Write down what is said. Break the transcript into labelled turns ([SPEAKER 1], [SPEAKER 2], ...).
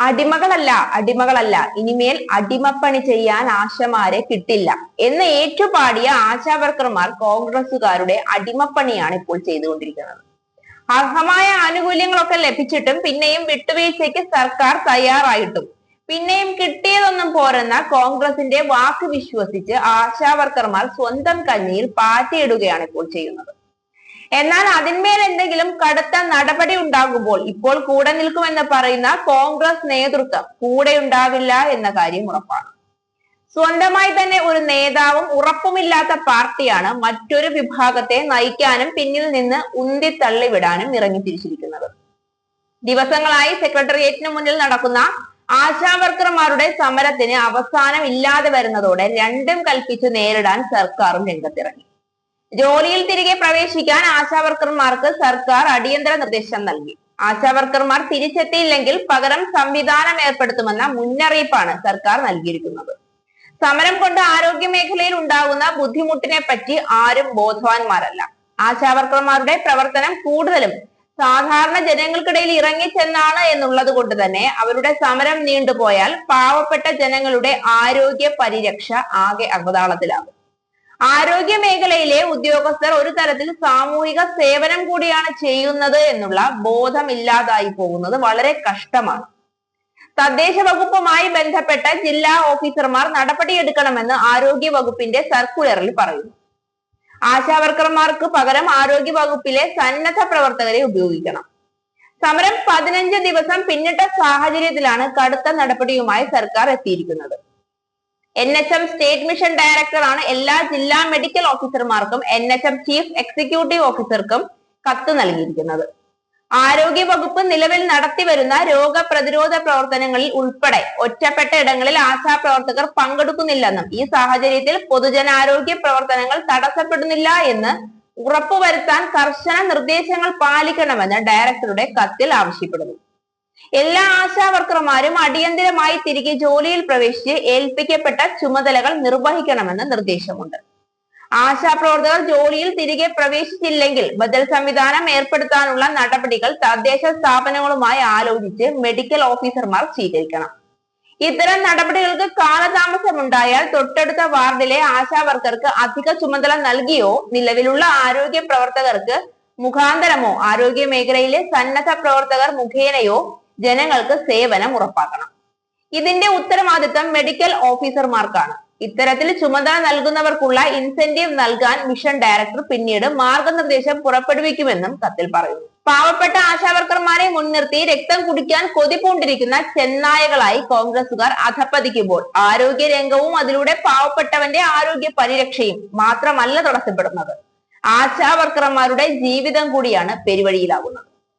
[SPEAKER 1] അടിമകളല്ല ഇനിമേൽ അടിമപ്പണി ചെയ്യാൻ ആശമാരെ കിട്ടില്ല എന്ന് ഏറ്റുപാടിയ ആശാവർക്കർമാർ കോൺഗ്രസുകാരുടെ അടിമപ്പണിയാണ് ഇപ്പോൾ ചെയ്തുകൊണ്ടിരിക്കുന്നത്. അർഹമായ ആനുകൂല്യങ്ങളൊക്കെ ലഭിച്ചിട്ടും പിന്നെയും വിട്ടുവീഴ്ചയ്ക്ക് സർക്കാർ തയ്യാറായിട്ടും പിന്നെയും കിട്ടിയതൊന്നും പോരെന്ന കോൺഗ്രസിന്റെ വാക്ക് വിശ്വസിച്ച് ആശാവർക്കർമാർ സ്വന്തം കഞ്ഞിയിൽ പാറ്റിയിടുകയാണ് ഇപ്പോൾ ചെയ്യുന്നത്. എന്നാൽ അതിന്മേൽ എന്തെങ്കിലും കടുത്ത നടപടി ഉണ്ടാകുമ്പോൾ ഇപ്പോൾ കൂടെ നിൽക്കുമെന്ന് പറയുന്ന കോൺഗ്രസ് നേതൃത്വം കൂടെ ഉണ്ടാവില്ല എന്ന കാര്യം ഉറപ്പാണ്. സ്വന്തമായി തന്നെ ഒരു നേതാവും ഉറപ്പുമില്ലാത്ത പാർട്ടിയാണ് മറ്റൊരു വിഭാഗത്തെ നയിക്കാനും പിന്നിൽ നിന്ന് ഉന്തി തള്ളിവിടാനും ഇറങ്ങിത്തിരിച്ചിരിക്കുന്നത്. ദിവസങ്ങളായി സെക്രട്ടേറിയറ്റിന് മുന്നിൽ നടക്കുന്ന ആശാവർക്കർമാരുടെ സമരത്തിന് അവസാനം ഇല്ലാതെ വരുന്നതോടെ രണ്ടും കൽപ്പിച്ച് നേരിടാൻ സർക്കാരും രംഗത്തിറങ്ങി. ജോലിയിൽ തിരികെ പ്രവേശിക്കാൻ ആശാവർക്കർമാർക്ക് സർക്കാർ അടിയന്തര നിർദ്ദേശം നൽകി. ആശാവർക്കർമാർ തിരിച്ചെത്തിയില്ലെങ്കിൽ പകരം സംവിധാനം ഏർപ്പെടുത്തുമെന്ന മുന്നറിയിപ്പാണ് സർക്കാർ നൽകിയിരിക്കുന്നത്. സമരം കൊണ്ട് ആരോഗ്യ മേഖലയിൽ ഉണ്ടാകുന്ന ബുദ്ധിമുട്ടിനെ പറ്റി ആരും ബോധവാന്മാരല്ല. ആശാവർക്കർമാരുടെ പ്രവർത്തനം കൂടുതലും സാധാരണ ജനങ്ങൾക്കിടയിൽ ഇറങ്ങിച്ചെന്നാണ് എന്നുള്ളത് കൊണ്ട് തന്നെ അവരുടെ സമരം നീണ്ടുപോയാൽ പാവപ്പെട്ട ജനങ്ങളുടെ ആരോഗ്യ പരിരക്ഷ ആകെ അവതാളത്തിലാകും. ആരോഗ്യ മേഖലയിലെ ഉദ്യോഗസ്ഥർ ഒരു തരത്തിൽ സാമൂഹിക സേവനം കൂടിയാണ് ചെയ്യുന്നത് എന്നുള്ള ബോധമില്ലാതായി പോകുന്നത് വളരെ കഷ്ടമാണ്. തദ്ദേശ വകുപ്പുമായി ബന്ധപ്പെട്ട ജില്ലാ ഓഫീസർമാർ നടപടിയെടുക്കണമെന്ന് ആരോഗ്യ വകുപ്പിന്റെ സർക്കുലറിൽ പറയുന്നു. ആശാവർക്കർമാർക്ക് പകരം ആരോഗ്യ വകുപ്പിലെ സന്നദ്ധ പ്രവർത്തകരെ ഉപയോഗിക്കണം. സമരം 15 ദിവസം പിന്നിട്ട സാഹചര്യത്തിലാണ് കടുത്ത നടപടിയുമായി സർക്കാർ എത്തിയിരിക്കുന്നത്. NHM സ്റ്റേറ്റ് മിഷൻ ഡയറക്ടറാണ് എല്ലാ ജില്ലാ മെഡിക്കൽ ഓഫീസർമാർക്കും NHM ചീഫ് എക്സിക്യൂട്ടീവ് ഓഫീസർക്കും കത്ത് നൽകിയിരിക്കുന്നത്. ആരോഗ്യ വകുപ്പ് നിലവിൽ നടത്തിവരുന്ന രോഗപ്രതിരോധ പ്രവർത്തനങ്ങളിൽ ഉൾപ്പെടെ ഒറ്റപ്പെട്ട ഇടങ്ങളിൽ ആശാപ്രവർത്തകർ പങ്കെടുക്കുന്നില്ലെന്നും ഈ സാഹചര്യത്തിൽ പൊതുജനാരോഗ്യ പ്രവർത്തനങ്ങൾ തടസ്സപ്പെടുന്നില്ല എന്ന് ഉറപ്പുവരുത്താൻ കർശന നിർദ്ദേശങ്ങൾ പാലിക്കണമെന്ന് ഡയറക്ടറുടെ കത്തിൽ ആവശ്യപ്പെടുന്നു. എല്ലാ ആശാവർക്കർമാരും അടിയന്തരമായി തിരികെ ജോലിയിൽ പ്രവേശിച്ച് ഏൽപ്പിക്കപ്പെട്ട ചുമതലകൾ നിർവഹിക്കണമെന്ന് നിർദ്ദേശമുണ്ട്. ആശാപ്രവർത്തകർ ജോലിയിൽ തിരികെ പ്രവേശിച്ചില്ലെങ്കിൽ ബദൽ സംവിധാനം ഏർപ്പെടുത്താനുള്ള നടപടികൾ തദ്ദേശ സ്ഥാപനങ്ങളുമായി ആലോചിച്ച് മെഡിക്കൽ ഓഫീസർമാർ സ്വീകരിക്കണം. ഇത്തരം നടപടികൾക്ക് കാലതാമസമുണ്ടായാൽ തൊട്ടടുത്ത വാർഡിലെ ആശാവർക്കർക്ക് അധിക ചുമതല നൽകിയോ നിലവിലുള്ള ആരോഗ്യ പ്രവർത്തകർക്ക് മുഖാന്തരമോ ആരോഗ്യ മേഖലയിലെ സന്നദ്ധ പ്രവർത്തകർ മുഖേനയോ ജനങ്ങൾക്ക് സേവനം ഉറപ്പാക്കണം. ഇതിന്റെ ഉത്തരവാദിത്തം മെഡിക്കൽ ഓഫീസർമാർക്കാണ്. ഇത്തരത്തിൽ ചുമതല നൽകുന്നവർക്കുള്ള ഇൻസെന്റീവ് നൽകാൻ മിഷൻ ഡയറക്ടർ പിന്നീട് മാർഗനിർദ്ദേശം പുറപ്പെടുവിക്കുമെന്നും കത്തിൽ പറയുന്നു. പാവപ്പെട്ട ആശാവർക്കർമാരെ മുൻനിർത്തി രക്തം കുടിക്കാൻ കൊതിപൂണ്ടിരിക്കുന്ന ചെന്നായകളായി കോൺഗ്രസുകാർ അധപ്പതിക്കുമ്പോൾ ആരോഗ്യ രംഗവും അതിലൂടെ പാവപ്പെട്ടവന്റെ ആരോഗ്യ പരിരക്ഷയും മാത്രമല്ല തടസ്സപ്പെടുന്നത്, ആശാവർക്കർമാരുടെ ജീവിതം കൂടിയാണ് പെരുവഴിയിലാകുന്നത്.